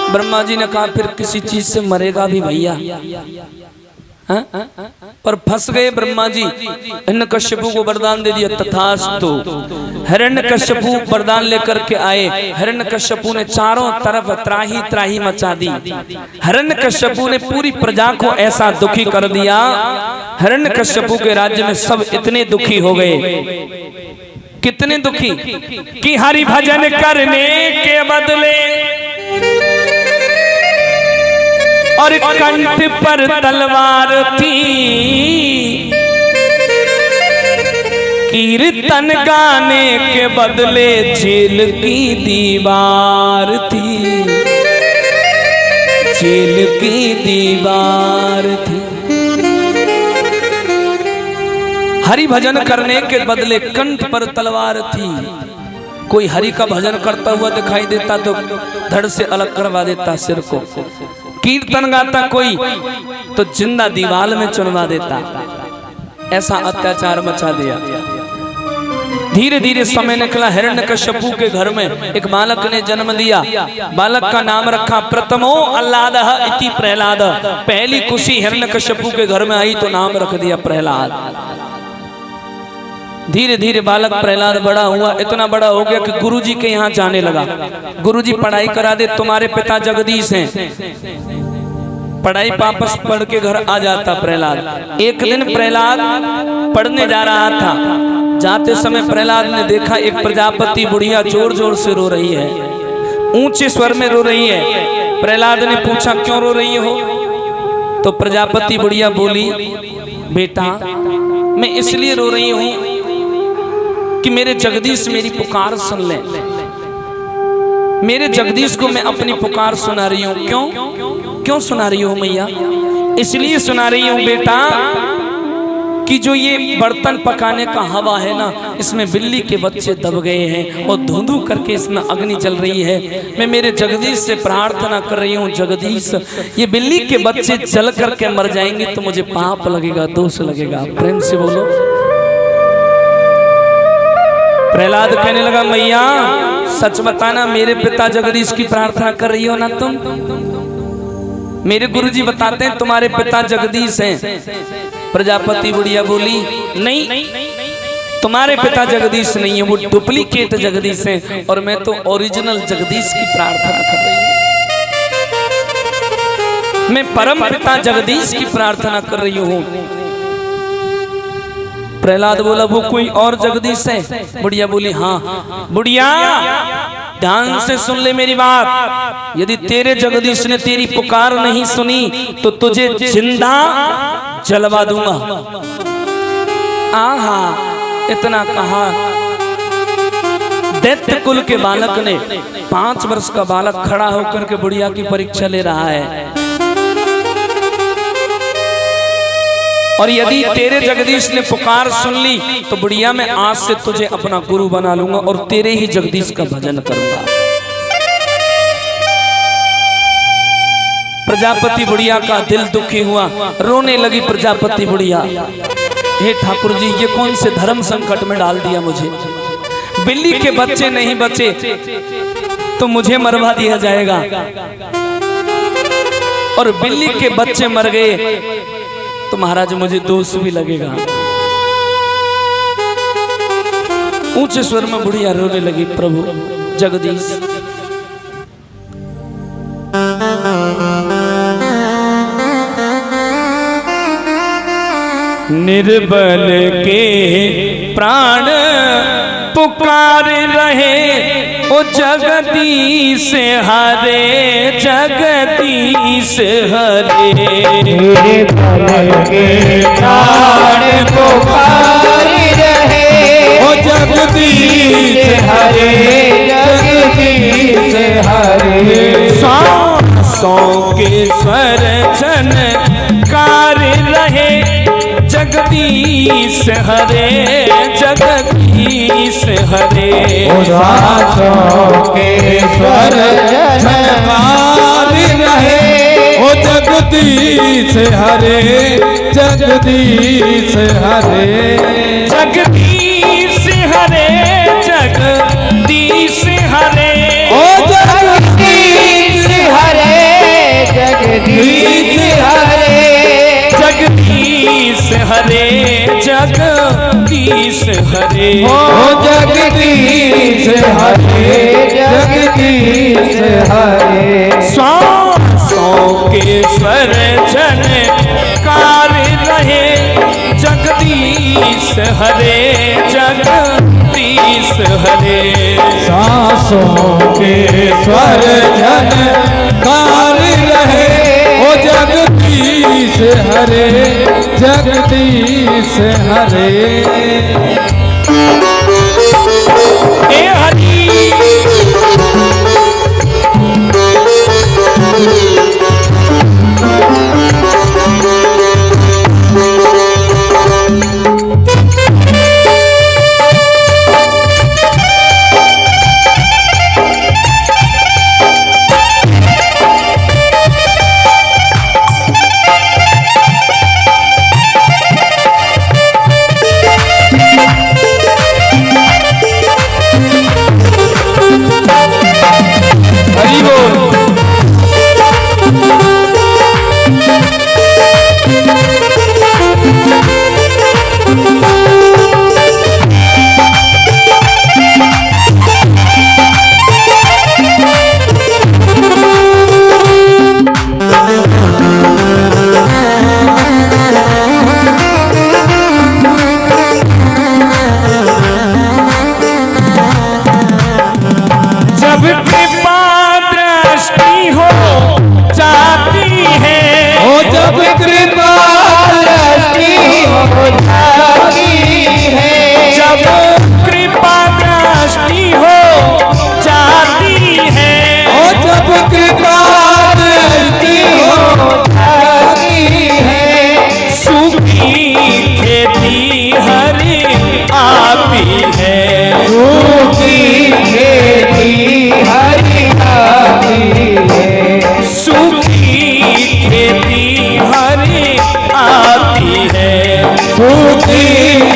ब्रह्मा जी ने कहा फिर किसी चीज से मरेगा भी भैया, पर फंस गए ब्रह्मा जी। हिरण्यकश्यपु को वरदान दे दिया, तथास्तु। हिरण्यकश्यपु वरदान लेकर के आए। हिरण्यकश्यपु ने चारों तरफ त्राही त्राही मचा दी। हिरण्यकश्यपु ने पूरी प्रजा को ऐसा दुखी कर दिया। हिरण्यकश्यपु के राज्य में सब इतने दुखी हो गए, कितने दुखी कि हरि भजन करने के बदले और कंठ पर तलवार थी, कीर्तन गाने के बदले जेल की दीवार थी, जेल की दीवार थी। हरि भजन करने के बदले कंठ पर तलवार थी। कोई हरि का भजन करता हुआ दिखाई देता तो धड़ से अलग करवा देता सिर को। कीर्तन गाता कोई तो जिंदा दीवाल में चुनवा देता। ऐसा अत्याचार मचा दिया। धीरे धीरे समय निकला। हिरण्यकश्यपु के घर में एक बालक ने जन्म लिया। बालक का नाम रखा प्रथमो अल्लादः इति प्रहलाद। पहली खुशी हिरण्यकश्यपु के घर में आई तो नाम रख दिया प्रहलाद। धीरे धीरे बालक प्रहलाद बड़ा हुआ, इतना बड़ा हो गया कि गुरुजी के यहाँ जाने लगा। गुरुजी पढ़ाई करा दे, तुम्हारे पिता जगदीश हैं। पढ़ाई वापस पढ़ के घर आ जाता प्रहलाद। एक दिन प्रहलाद पढ़ने जा रहा था, जाते समय प्रहलाद ने देखा एक प्रजापति बुढ़िया जोर जोर से रो रही है, ऊंचे स्वर में रो रही है। प्रहलाद ने पूछा क्यों रो रही हो? तो प्रजापति बुढ़िया बोली, बेटा मैं इसलिए रो रही हूं कि मेरे जगदीश मेरी पुकार सुन ले। मेरे जगदीश को मैं अपनी पुकार सुना रही हूं। क्यों सुना रही हूं मैया? इसलिए सुना रही हूं बेटा कि जो ये बर्तन पकाने का हवा है ना, इसमें बिल्ली के बच्चे दब गए हैं और धुंधु करके इसमें अग्नि जल रही है। मैं मेरे जगदीश से प्रार्थना कर रही हूँ, जगदीश ये बिल्ली के बच्चे जल करके मर जाएंगे तो मुझे पाप लगेगा, दोष लगेगा। प्रेम से बोलो। प्रहलाद कहने लगा, मैया सच बताना, मेरे पिता जगदीश की प्रार्थना कर रही हो ना तुम? मेरे गुरुजी बताते हैं तुम्हारे पिता जगदीश हैं। प्रजापति बुढ़िया बोली, नहीं तुम्हारे पिता जगदीश नहीं है, वो डुप्लीकेट जगदीश हैं और मैं तो ओरिजिनल जगदीश की प्रार्थना कर रही हूं। मैं परम पिता जगदीश की प्रार्थना कर रही हूं। प्रहलाद बोला, वो कोई और जगदीश है? बुढ़िया बोली, हाँ। बुढ़िया ध्यान से सुन ले मेरी बात, यदि तेरे जगदीश ने तेरी पुकार नहीं सुनी तो तुझे जिंदा जलवा दूंगा। आहा, इतना कहा दैत्य कुल के बालक ने, 5 वर्ष का बालक खड़ा होकर के बुढ़िया की परीक्षा ले रहा है। और यदि तेरे जगदीश ने पुकार सुन ली तो बुढ़िया मैं आज से तुझे अपना गुरु बना लूंगा और तेरे ही जगदीश का भजन करूंगा। प्रजापति बुढ़िया का दिल दुखी हुआ, रोने लगी प्रजापति बुढ़िया। हे ठाकुर जी, ये कौन से धर्म संकट में डाल दिया मुझे? बिल्ली के बच्चे नहीं बचे तो मुझे मरवा दिया जाएगा, और बिल्ली के बच्चे मर गए तो महाराज मुझे दोष भी लगेगा। ऊंचे स्वर में बुढ़िया रोने लगी, प्रभु जगदीश निर्बल के प्राण पुकार रहे, ओ जगदीश हरे जगदीश हरे। निर्बल के प्राण पुकार रहे, ओ जगदीश हरे जगदीश हरे। सांसों के स्वर झनकार रहे, जगदीश हरे जगदीश हरे। सांसों के स्वर झनकार रहे, ओ जगदीश हरे जगदीश हरे। जगदीश हरे जगदीश हरे, ओ जगदीश हरे जगदीश हरे। जगदीश हरे जगदीश हरे। ओ जगदीश हरे जगदीश हरे। सांसों के स्वर झनकार रहे, जगदीश हरे जगदीश हरे। सांसों के स्वर झनकार रहे, ओ जगदीश हरे जगदीश हरे। ए हरि आती है, सूखी खेती हरियाती है, सूखी खेती हरी आती है, सूखी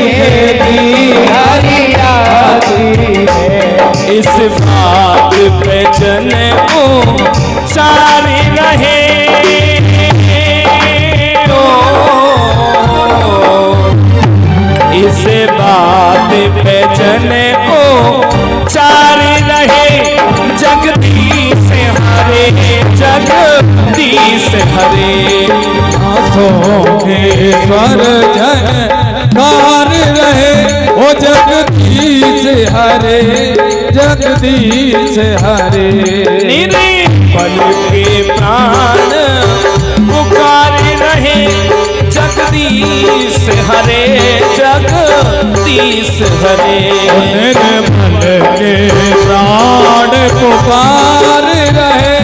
खेती हरियाती है। इस बात पे जन सारी रहे इस बात पे जने को चारी रहे, जगदीश हरे जगदीश हरे। आंसों के स्वर झनकार रहे, ओ जगदीश हरे जगदीश हरे। निर्बल के प्राण पुकारे रहे, जगदीश हरे जगदीश हरे। निर्मल के प्राण पुकार रहे,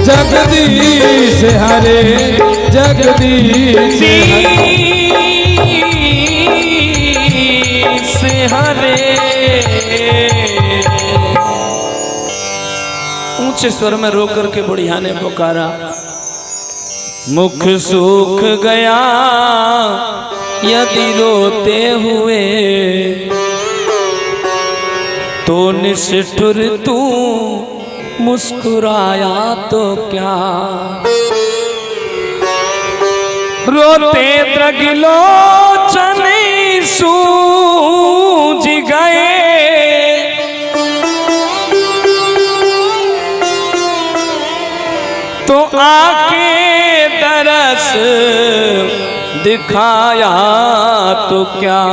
जगदीश हरे जगदीश हरे। ऊंचे स्वर में रो करके बुढ़िया ने पुकारा, मुख सूख गया यदि रोते हुए, तो निष्ठुर तू मुस्कुराया तो क्या। रोते द्रगलोचन सूझ गए, तो आके तरस दिखाया तो क्या।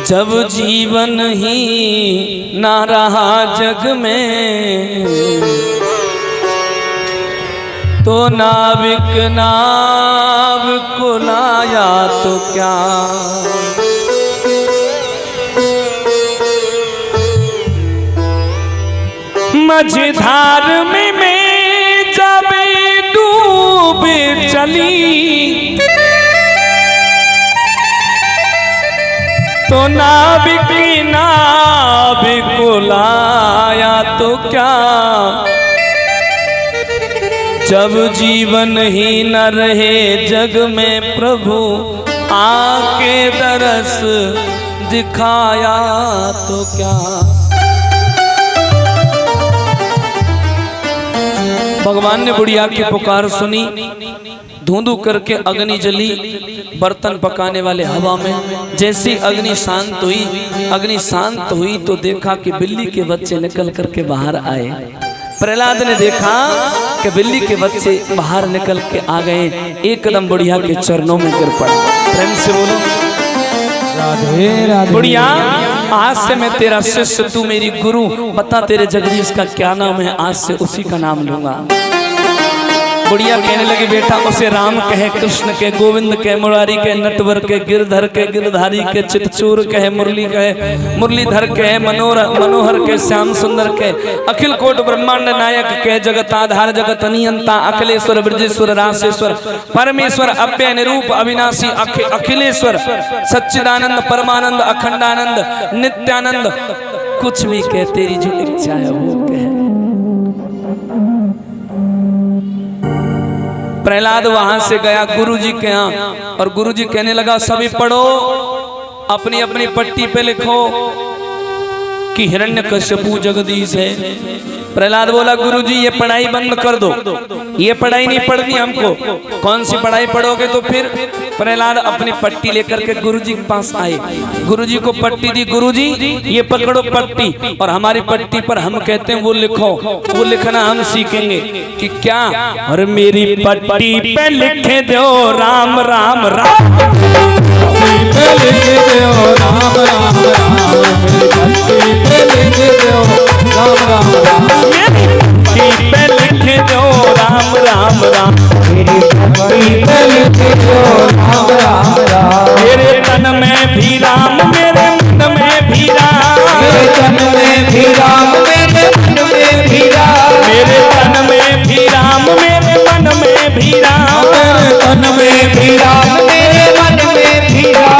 जब जीवन ही ना रहा जग में, तो नाविक नाव को लाया तो क्या। मझधार में मैं जब डूब चली, तो नाविक नाविक को लाया तो क्या। जब जीवन ही न रहे जग में प्रभु, आके दरस दिखाया तो क्या। भगवान ने बुढ़िया की पुकार सुनी, धुंधु करके अग्नि जली, बर्तन पकाने वाले हवा में। जैसी अग्नि शांत हुई तो देखा कि बिल्ली के बच्चे निकल करके बाहर आए। प्रहलाद ने देखा कि बिल्ली के बच्चे बाहर निकल के आ गए, एकदम बुढ़िया के चरणों में गिर पड़ा। प्रेम से बोलो राधे राधे। बुढ़िया, आज से मैं तेरा शिष्य, तू मेरी गुरु, बता तेरे जगदीश का क्या नाम है, आज से उसी का नाम लूंगा। बुढ़िया कहने लगी, बेटा उसे राम कहे, कृष्ण के, गोविंद के, मुरारी के, नटवर के, गिरधर के, गिरधारी के, चितचूर कहे, मुरली कहे, मुरलीधर के, मनोहर के, श्याम सुंदर के, अखिल कोट ब्रह्मांड नायक के, जगत आधार जगत नियंता, अखिलेश्वर ब्रजेश्वर रासेश्वर, परमेश्वर अव्यय निरूप अविनाशी, अखिलेश्वर सच्चिदानंद परमानंद अखंडानंद नित्यानंद, कुछ भी कह तेरी जो इच्छा है वो कहे। प्रहलाद वहां से गया गुरुजी के यहाँ, और गुरुजी कहने लगा, सभी पढ़ो, अपनी अपनी पट्टी पे लिखो कि हिरण्यकश्यपु जगदीश है। प्रहलाद बोला, गुरुजी ये पढ़ाई बंद कर दो, ये पढ़ाई नहीं पढ़नी हमको। कौन सी पढ़ाई पढ़ोगे? तो फिर प्रहलाद अपनी पट्टी लेकर के गुरुजी के पास आए, गुरुजी को पट्टी दी। गुरुजी ये पकड़ो पट्टी, और हमारी पट्टी पर हम कहते हैं वो लिखो, वो लिखना हम सीखेंगे कि क्या। और मेरी पट्टी पे लिखे दो राम राम राम, पे लिख दो राम राम राम, पे लिख दो राम राम राम, पे लिख दो राम राम राम, पे लिख दो राम राम राम। मेरे तन में भी राम, मेरे मन में भी राम, मेरे तन में भी राम, मेरे मन में भी राम, मेरे तन में भी राम, मेरे मन में भी राम, मेरे तन में भी राम, मेरे मन में भी राम।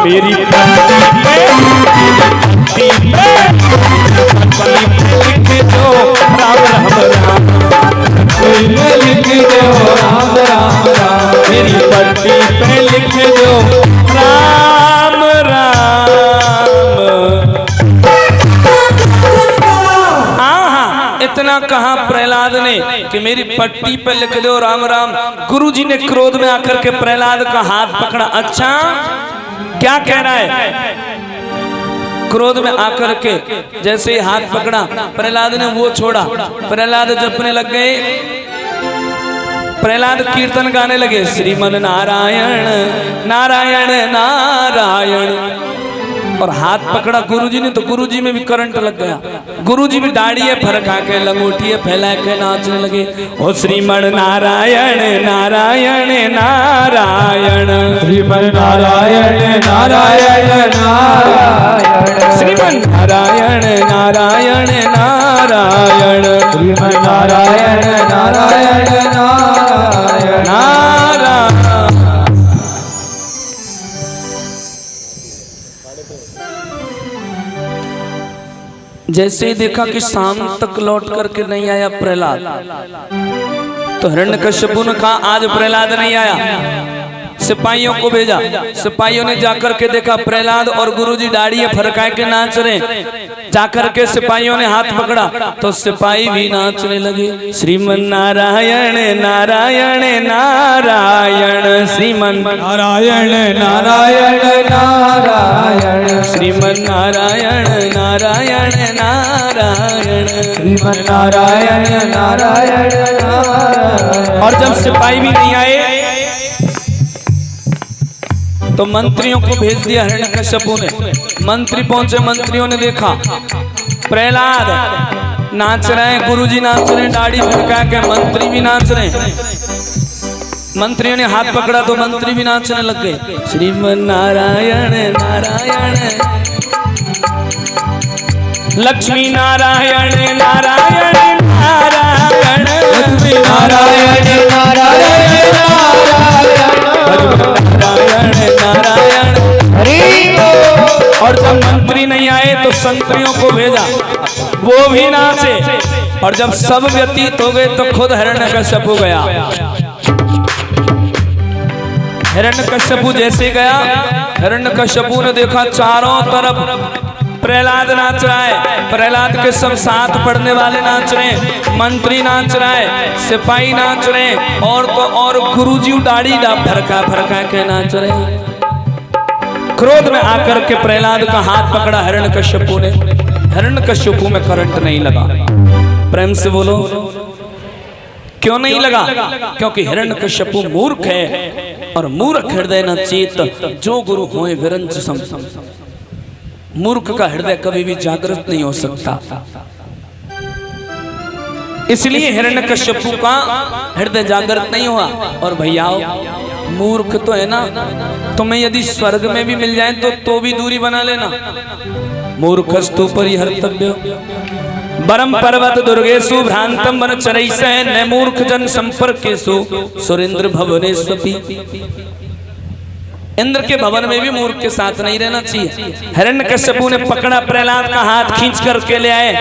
मेरी पट्टी पे लिख दो राम राम राम, लिख दो राम राम राम, मेरी पट्टी पे लिख दो राम राम। इतना कहा प्रहलाद ने कि मेरी पट्टी पे लिख दो राम राम। गुरुजी ने क्रोध में आकर के प्रहलाद का हाथ पकड़ा। अच्छा क्या कह रहा है? क्रोध में आकर के जैसे ही हाथ पकड़ा प्रहलाद ने वो छोड़ा। प्रहलाद जपने लग गए। प्रहलाद कीर्तन गाने लगे, श्रीमन नारायण नारायण नारायण। और हाथ पकड़ा गुरुजी ने तो गुरुजी में भी करंट लग गया। गुरुजी भी दाढ़ी है फरका के लंगोटी है फैला के नाचने लगे। ओ श्रीमन नारायण नारायण नारायण, श्रीमन नारायण नारायण नारायण, श्रीमन नारायण नारायण नारायण, श्रीमन नारायण नारायण नारायण नारायण। जैसे ही देखा कि शाम तक लौट करके नहीं आया प्रहलाद, तो हिरण्यकश्यपु ने कहा आज प्रहलाद नहीं आया। सिपाहियों को भेजा। सिपाहियों ने जाकर के देखा प्रहलाद और गुरुजी दाढ़ी फरकाए के नाच रहे। जाकर के सिपाहियों ने हाथ पकड़ा तो सिपाही भी नाचने लगे। श्रीमन नारायण नारायण नारायण, श्रीमन नारायण नारायण नारायण, श्रीमन नारायण नारायण नारायण, श्रीमन नारायण नारायण नारायण। और जब सिपाही भी नहीं आए तो मंत्रियों को भेज दिया हिरण्यकश्यपु ने। मंत्री पहुंचे। मंत्रियों ने देखा प्रहलाद नाच रहे हैं, गुरुजी नाच रहे हैं, दाढ़ी फटका के मंत्री भी नाच रहे हैं। मंत्रियों ने हाथ पकड़ा तो मंत्री भी नाचने लग गए। श्रीमन नारायण नारायण, लक्ष्मी नारायण नारायण नारायण, लक्ष्मी नारायण नारायण नारायण नारायण। हरि बोल। और जब मंत्री नहीं आए तो संतरियों को भेजा, वो भी नाचे। और जब सब व्यतीत हो गए तो खुद हिरण्यकश्यपु गया। हिरण्यकश्यपु जैसे गया, हिरण्यकश्यपु ने देखा चारों तरफ प्रहलाद नाच रहा है। प्रहलाद के सब साथ पढ़ने वाले नाच रहे हैं, मंत्री नाच रहा है, सिपाही नाच रहे हैं, और तो और गुरुजी दाढ़ी फरका फरका के नाच रहे हैं। क्रोध में आकर के प्रहलाद का हाथ पकड़ा हिरण्यकश्यपु ने। हिरण्यकश्यपु में करंट नहीं लगा। प्रेम से बोलो क्यों नहीं लगा? क्योंकि हिरण्यकश्यपु मूर्ख है, और मूर्ख हृदय न चेत जो गुरु होए विरंच सम। मूर्ख का हृदय कभी भी जागृत नहीं हो सकता। इसलिए हिरण्यकश्यपु का हृदय जागृत नहीं हुआ। और भैया मूर्ख तो है ना, तुम्हें यदि स्वर्ग में भी मिल जाए तो भी दूरी बना लेना। मूर्खस्तु परिहर्तव्य बरम पर्वत दुर्गेशु भ्रांतम वन चरैस न मूर्ख जन संपर्केशु सुरेंद्र भवनेष्वपि। इंद्र के भवन में भी मूर्ख के साथ नहीं रहना चाहिए। हिरण्यकश्यपु ने पकड़ा प्रहलाद का हाथ, खींच करके ले आए।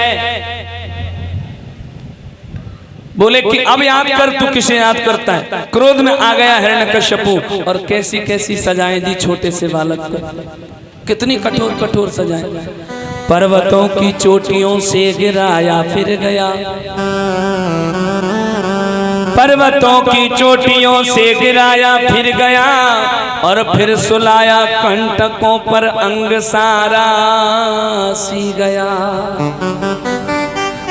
बोले कि अब याद कर, तू किसे याद करता है? क्रोध में आ गया हिरण्यकश्यपु और कैसी कैसी सजाएं दी छोटे से बालक को। कितनी कठोर कठोर सजाएं। पर्वतों की चोटियों से गिराया फिर गया, पर्वतों की चोटियों से गिराया फिर गया, और फिर सुलाया कंटकों पर अंग सारा सी गया।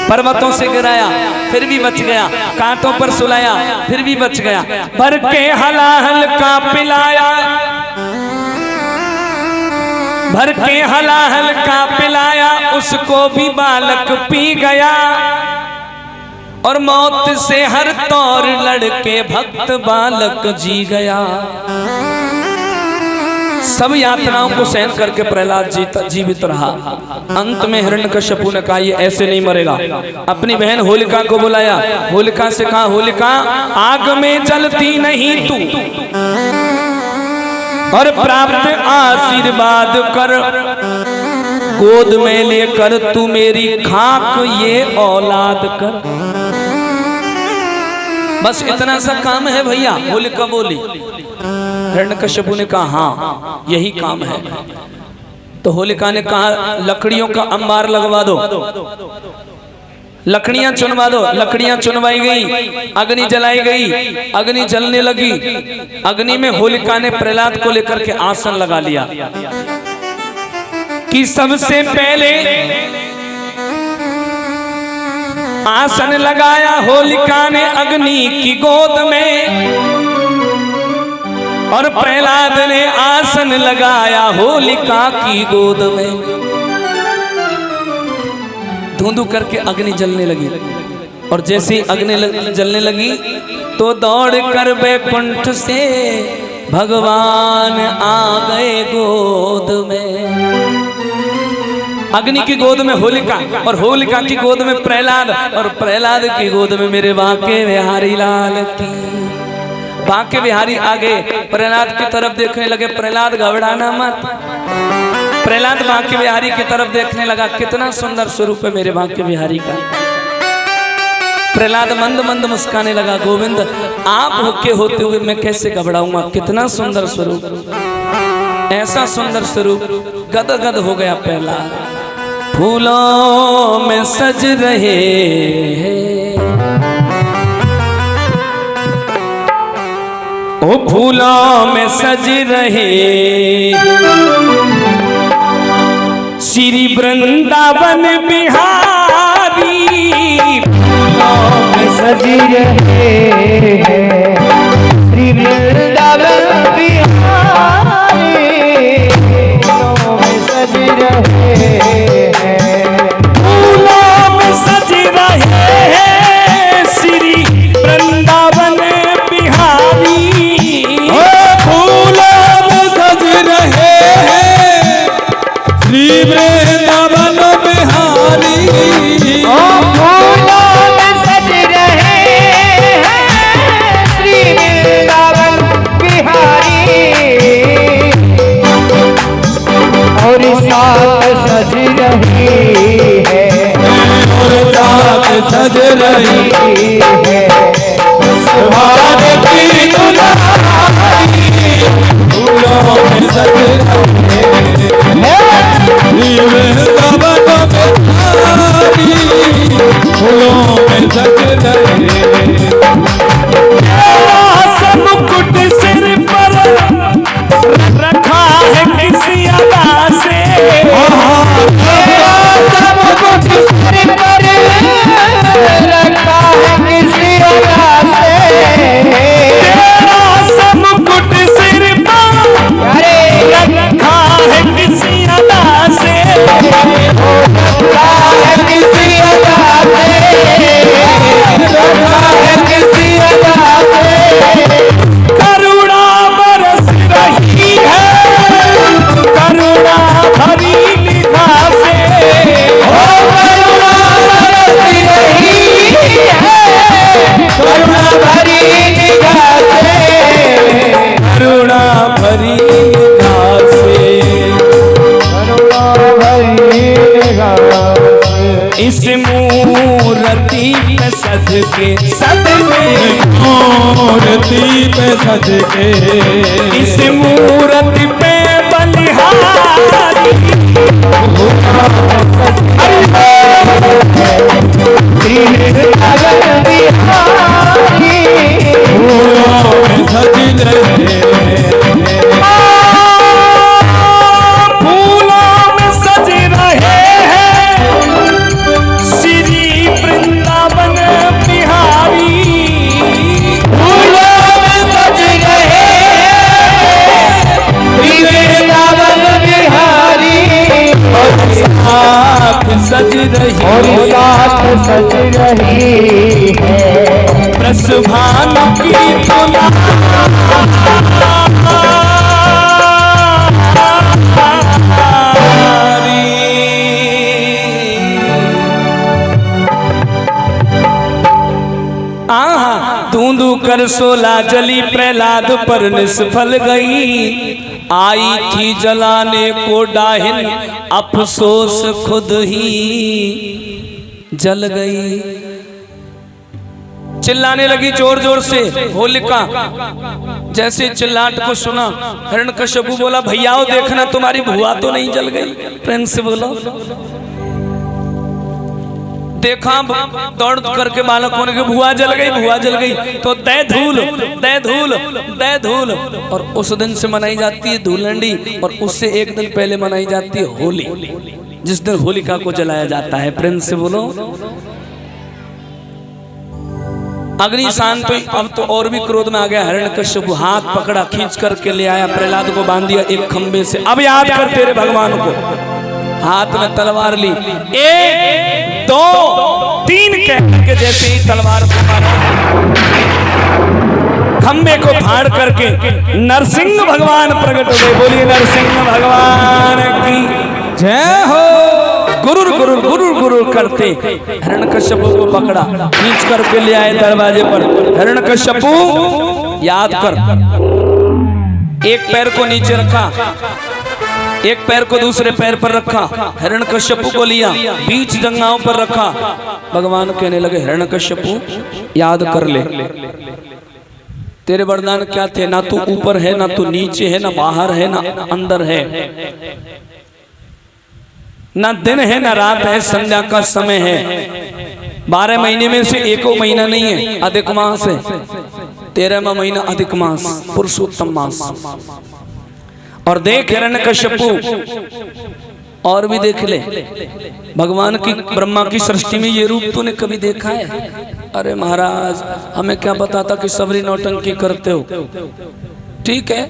पर्वतों से गिराया फिर भी बच गया, कांटों पर सुलाया फिर भी बच गया, भर के हलाहल का पिलाया, भर के हलाहल का पिलाया, उसको भी बालक पी गया, और मौत से हर तौर लड़के भक्त बालक जी गया। सब यातनाओं को सहन करके प्रहलाद जीवित रहा। अंत में हिरण्यकश्यपु ने कहा ये ऐसे नहीं मरेगा। अपनी बहन होलिका को बुलाया। होलिका से कहा, होलिका आग में जलती नहीं तू, और प्राप्त आस आशीर्वाद कर, गोद में लेकर तू मेरी खाक ये औलाद कर। बस इतना सा काम है भैया। होलिका बोली, हिरण्यकश्यप ने कहा हाँ यही काम है। तो होलिका ने कहा लकड़ियों का अंबार लगवा दो, लकड़ियां चुनवा दो। लकड़ियां चुनवाई गई, अग्नि जलाई गई, अग्नि जलने लगी। अग्नि में होलिका ने प्रहलाद को लेकर के आसन लगा लिया कि सबसे पहले आसन लगाया होलिका ने अग्नि की गोद में, और प्रहलाद ने आसन लगाया होलिका की गोद में। धुंधु करके अग्नि जलने लगी, और जैसे ही अग्नि जलने लगी तो दौड़ कर वैकुंठ से भगवान आ गए गोद में। अग्नि की गोद में होलिका, और होलिका की गोद में प्रहलाद, और प्रहलाद की गोद में मेरे बांके बिहारी लाल की। बांके बिहारी आगे प्रहलाद की तरफ देखने लगे। प्रहलाद घबराना मत। प्रहलाद बांके बिहारी की तरफ देखने लगा, कितना सुंदर स्वरूप है मेरे बांके बिहारी का। प्रहलाद मंद मंद मुस्काने लगा, गोविंद आप होके होते हुए मैं कैसे घबराऊंगा, कितना सुंदर स्वरूप। ऐसा सुंदर स्वरूप, गद गद हो गया प्रहलाद। फूलों में सज रहे ओ फूलों में सज रहे श्री वृंदावन बिहारी। फूलों में सज रहे श्री वृंदावन बिहारी। फूलों में सज रहे, फूलों में सज रहे हैं श्री वृंदावन बिहारी। फूलों में सज रहे हैं श्री वृंदावन बिहारी। फूलों में सज रहे हैं श्री वृंदावन बिहारी। और साथ सज रही है, और साथ सज रही है सुहाग की दुल्हनी। फूलों में सज रहे श्री वृंदावन बिहारी। फूलों में सज रहे सब मुकुट सिर पर रखा है किसी अदा से। सब कुछ सिर पर रखा है किसी अदा से। सब मुकुट सिर पर रखा है किसी अदा से। रखा है किसी अदा से, रखा है किसी अदा से। करुणा बरस रही है करुणा भरी निगाह से। करुणा बरस रही है करुणा भरी निगाह से। करुणा भरी निगाह से। करुणा भरी निगाह से। इस मूर्ति पे सज के मूर्ति पे सज के इस मूर्ति पे बलिहारी। श्री वृंदावन बिहारी। फूलों में सज रहे फूलों में सज रहे हैं श्री वृंदावन बिहारी। फूलों में सज रहे श्री वृंदावन बिहारी। साथ सज और रही साथ सज रही है प्रसभान की धूंधू कर सोला जली प्रहलाद पर निष्फल गई। आई थी जलाने को डाहिन, अफसोस खुद ही जल गई। चिल्लाने लगी जोर जोर से होलिका। जैसे चिल्लाहट को सुना हिरण्यकश्यपु बोला, भैयाओ देखना तुम्हारी भुआ तो नहीं जल गई। प्रेम से बोलो। देखा दौड़ करके बालकों ने भुआ जल गई, भुआ जल गई। तो दे धूल, दे धूल, दे धूल। और उस दिन से मनाई जाती है धूलंडी, और उससे एक दिन पहले मनाई जाती है होली, जिस दिन होलिका को जलाया जाता है। प्रेम से बोलो। अग्नि शांत हुई। अब तो और भी क्रोध में आ गया हिरण्यकश्यपु। हाथ पकड़ा, खींच करके ले आया, प्रहलाद को बांध दिया एक खंबे से। अब याद कर तेरे भगवान को। हाथ में तलवार ली, 1 2 3 कह के जैसे ही तलवार को मारा, खंबे को फाड़ करके नरसिंह भगवान प्रकट हो गए। बोलिए नरसिंह भगवान की जय हो। गुरुर गुरुर गुरुर गुरुर करते हिरण्यकश्यपु को पकड़ा, खींच करके ले आए दरवाजे पर। हिरण्यकश्यपु याद कर, एक पैर को नीचे रखा, एक पैर को दूसरे पैर पर रखा, हिरण्यकश्यपु को लिया, बीच जंघाओं पर रखा। भगवान कहने लगे, हिरण्यकश्यपु याद कर ले, तेरे वरदान क्या थे? ना तू ऊपर है, ना तू नीचे है, ना बाहर है, ना अंदर है, ना दिन है ना रात है, संध्या का समय है। 12 महीने में से एको महीना नहीं है, अधिक मास है। 13वां महीना अधिक मास, पुरुषोत्तम मास। और देख हिरण्यकश्यपु, और भी देख ले, भगवान की ब्रह्मा की सृष्टि में ये रूप तूने कभी देखा है? अरे महाराज, हमें क्या पता था कि सबरी नौटंकी करते हो। ठीक है,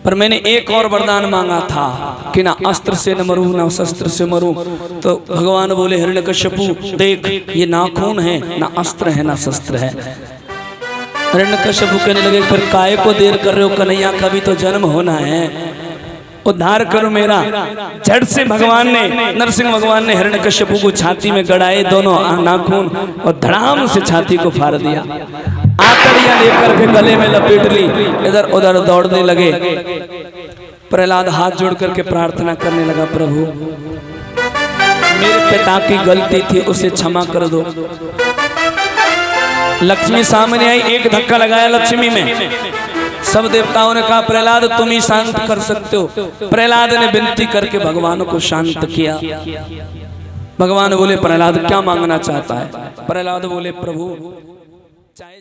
पर मैंने एक और वरदान मांगा था कि ना अस्त्र से न मरूं, ना शस्त्र से मरूं। तो भगवान बोले, हिरण्यकश्यपु देख, ये नाखून है, ना अस्त्र है, ना शस्त्र है। हिरण्यकश्यपु कहने लगे, फिर काय को देर कर रहे हो कन्हैया, का भी तो जन्म होना है, उद्धार करो मेरा। झट से भगवान ने, नरसिंह भगवान ने हिरण्यकश्यपु को छाती में गड़ाए दोनों नाखून, और धड़ाम से छाती को फाड़ दिया। आतड़ियां लेकर के गले में लपेट ली, इधर उधर दौड़ने लगे। प्रहलाद हाथ जोड़ करके प्रार्थना करने लगा, प्रभु मेरे पिता की गलती थी, उसे क्षमा कर दो। लक्ष्मी सामने आई, एक धक्का लगाया लक्ष्मी में। सब देवताओं ने कहा, प्रहलाद तुम ही शांत कर सकते हो। प्रहलाद ने विनती करके भगवान को शांत किया। भगवान बोले, प्रहलाद क्या मांगना चाहता है? प्रहलाद बोले, प्रभु चाहे